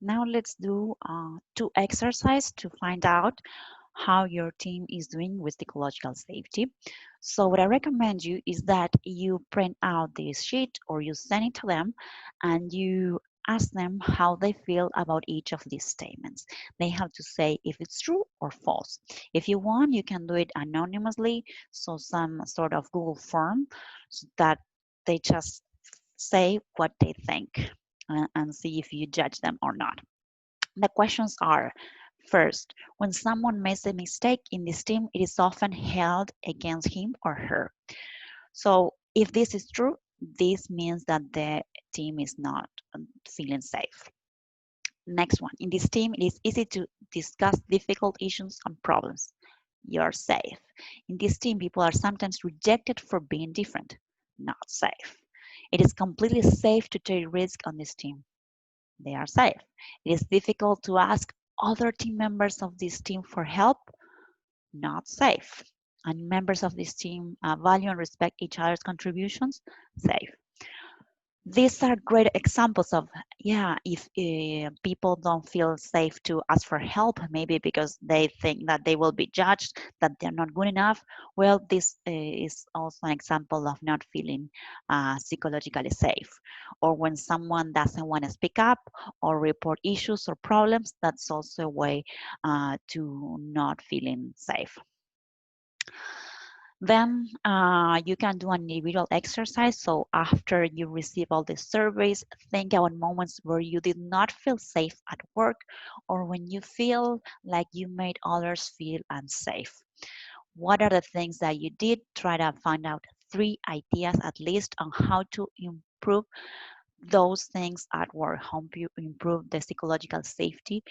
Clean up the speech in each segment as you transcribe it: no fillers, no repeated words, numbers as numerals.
Now let's do two exercises to find out how your team is doing with ecological safety. So what I recommend you is that you print out this sheet or you send it to them and you ask them how they feel about each of these statements. They have to say if it's true or false. If you want, you can do it anonymously, so some sort of Google form so that they just say what they think and see if you judge them or not. The questions are first, when someone makes a mistake in this team, it is often held against him or her. So, if this is true, this means that the team is not feeling safe. Next one, in this team, it is easy to discuss difficult issues and problems. You're safe. In this team, people are sometimes rejected for being different. Not safe. It is completely safe to take risk on this team. They are safe. It is difficult to ask other team members of this team for help. Not safe. And members of this team value and respect each other's contributions. Safe. These are great examples of, yeah, if people don't feel safe to ask for help, maybe because they think that they will be judged, that they're not good enough. Well, this is also an example of not feeling psychologically safe. Or when someone doesn't want to speak up or report issues or problems, that's also a way to not feeling safe. Then you can do an individual exercise. So after you receive all the surveys, think about moments where you did not feel safe at work or when you feel like you made others feel unsafe. What are the things that you did? Try to find out 3 ideas at least on how to improve those things at work, how you improve the psychological safety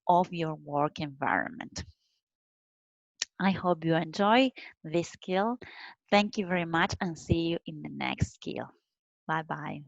of your work environment. I hope you enjoy this skill. Thank you very much and see you in the next skill. Bye bye.